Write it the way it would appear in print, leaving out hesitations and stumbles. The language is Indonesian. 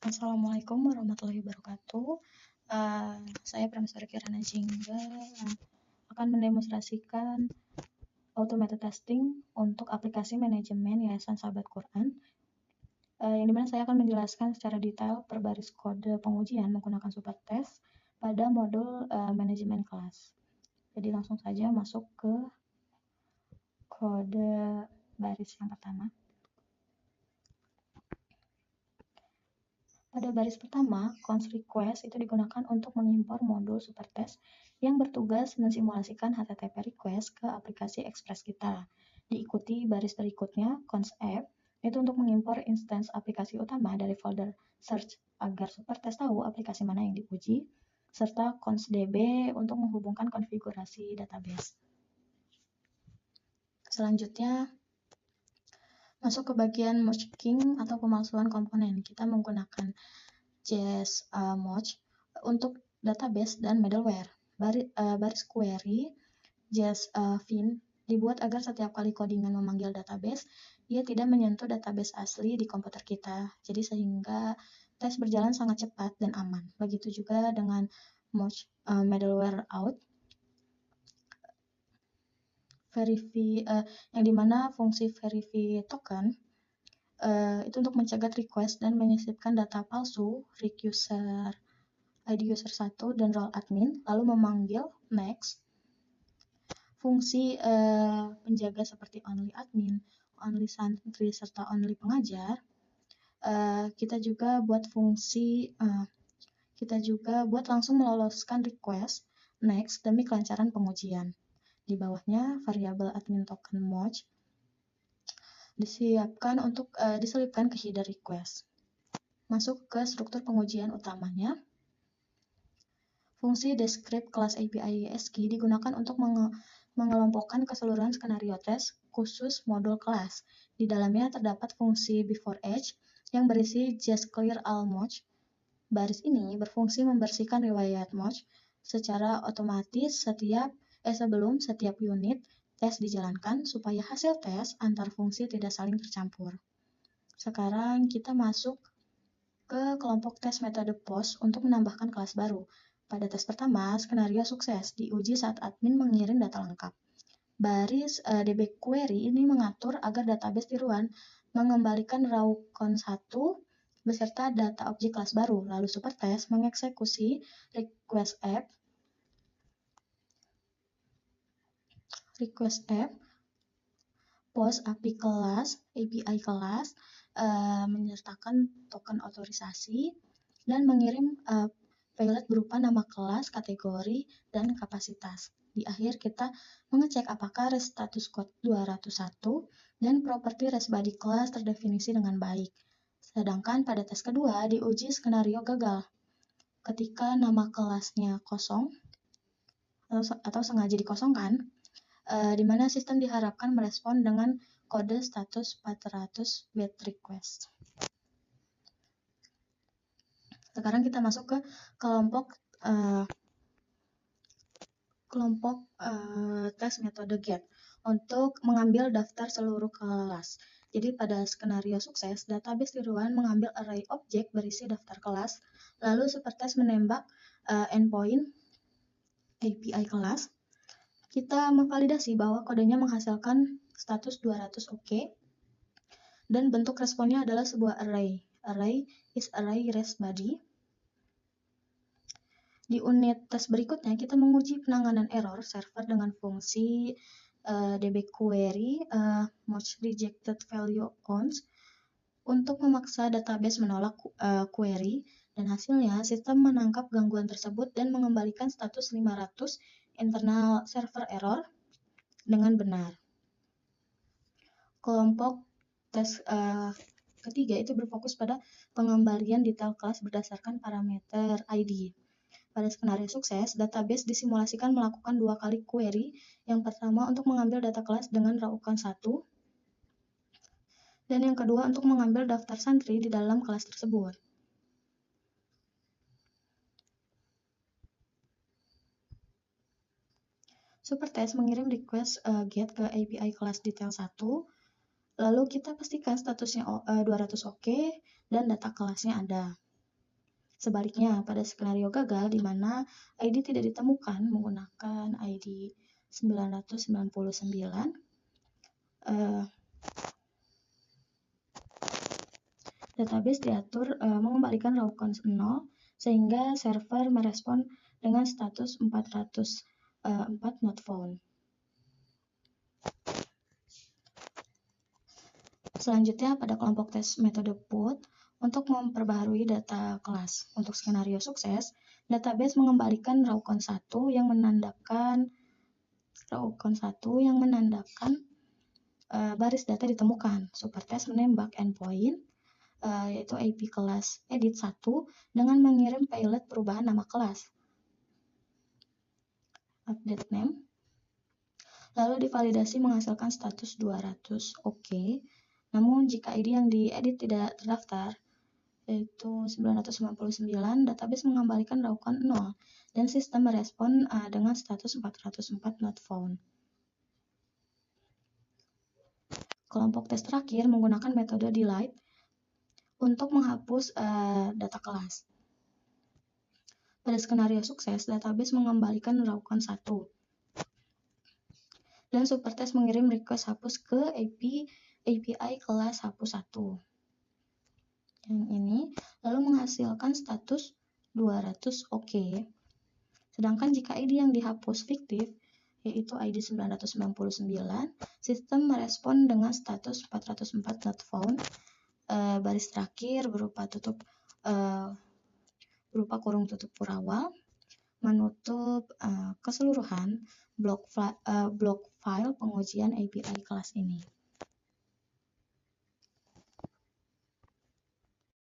Assalamualaikum warahmatullahi wabarakatuh. Saya Prameswari Kirana Jingga akan mendemonstrasikan automated testing untuk aplikasi manajemen Yayasan Sahabat Quran, yang dimana saya akan menjelaskan secara detail per baris kode pengujian menggunakan Supertest pada modul manajemen kelas. Jadi langsung saja masuk ke kode baris yang pertama. Pada baris pertama, const request itu digunakan untuk mengimpor modul Supertest yang bertugas mensimulasikan HTTP request ke aplikasi Express kita. Diikuti baris berikutnya, const app, itu untuk mengimpor instance aplikasi utama dari folder search agar Supertest tahu aplikasi mana yang diuji, serta const db untuk menghubungkan konfigurasi database. Selanjutnya, masuk ke bagian mocking atau pemalsuan komponen. Kita menggunakan JS Moch untuk database dan middleware. Baris query JS fin dibuat agar setiap kali codingan memanggil database, ia tidak menyentuh database asli di komputer kita. Jadi sehingga tes berjalan sangat cepat dan aman. Begitu juga dengan Moch middleware out yang dimana fungsi verify token itu untuk mencegat request dan menyisipkan data palsu ID user 1 dan role admin, lalu memanggil next. Fungsi penjaga seperti only admin, only santri, serta only pengajar. Kita juga buat langsung meloloskan request next demi kelancaran pengujian. Di bawahnya variabel admin token moch diselipkan ke header request. Masuk ke struktur pengujian utamanya. Fungsi descript kelas API YSKey digunakan untuk mengelompokkan keseluruhan skenario tes khusus modul kelas. Di dalamnya terdapat fungsi before each yang berisi just clear all moch. Baris ini berfungsi membersihkan riwayat moch secara otomatis sebelum setiap unit tes dijalankan supaya hasil tes antar fungsi tidak saling tercampur. Sekarang kita masuk ke kelompok tes metode post untuk menambahkan kelas baru. Pada tes pertama, skenario sukses diuji saat admin mengirim data lengkap. Baris db query ini mengatur agar database tiruan mengembalikan raw count 1 beserta data objek kelas baru. Lalu Supertest mengeksekusi request app post API kelas menyertakan token otorisasi dan mengirim payload berupa nama kelas, kategori, dan kapasitas. Di akhir kita mengecek apakah res status code 201 dan properti res body class terdefinisi dengan baik. Sedangkan pada tes kedua diuji skenario gagal ketika nama kelasnya kosong atau sengaja dikosongkan, di mana sistem diharapkan merespon dengan kode status 400 wait request. Sekarang kita masuk ke kelompok tes metode get untuk mengambil daftar seluruh kelas. Jadi pada skenario sukses, database tiruan mengambil array objek berisi daftar kelas, lalu Supertest menembak endpoint API kelas. Kita memvalidasi bahwa kodenya menghasilkan status 200 OK dan bentuk responnya adalah sebuah array. Array is array res body. Di unit tes berikutnya kita menguji penanganan error server dengan fungsi db query moch rejected value ons untuk memaksa database menolak query, dan hasilnya sistem menangkap gangguan tersebut dan mengembalikan status 500 internal server error dengan benar. Kelompok tes ketiga itu berfokus pada pengembalian detail kelas berdasarkan parameter ID. Pada skenario sukses, database disimulasikan melakukan 2 kali query. Yang pertama untuk mengambil data kelas dengan raw count 1, dan yang kedua untuk mengambil daftar santri di dalam kelas tersebut. Supertest mengirim request get ke API kelas detail 1, lalu kita pastikan statusnya 200 OK dan data kelasnya ada. Sebaliknya, pada skenario gagal di mana ID tidak ditemukan menggunakan ID 999, database diatur mengembalikan raw count 0 sehingga server merespon dengan status 404 not found. Selanjutnya, pada kelompok tes metode put, untuk memperbaharui data kelas. Untuk skenario sukses, database mengembalikan raw count 1 yang menandakan baris data ditemukan. Supertest menembak endpoint yaitu IP kelas edit 1 dengan mengirim payload perubahan nama kelas. Update name. Lalu divalidasi menghasilkan status 200 OK. Namun jika ID yang diedit tidak terdaftar, yaitu 999, database mengembalikan raw count 0 dan sistem merespon dengan status 404 not found. Kelompok tes terakhir menggunakan metode delete untuk menghapus data kelas. Pada skenario sukses, database mengembalikan raw count 1 dan supertest mengirim request hapus ke API kelas hapus 1. Yang ini lalu menghasilkan status 200 OK. Sedangkan jika ID yang dihapus fiktif, yaitu ID 999, sistem merespon dengan status 404 not found. Baris terakhir berupa kurung tutup purawal menutup keseluruhan blok file pengujian API kelas ini.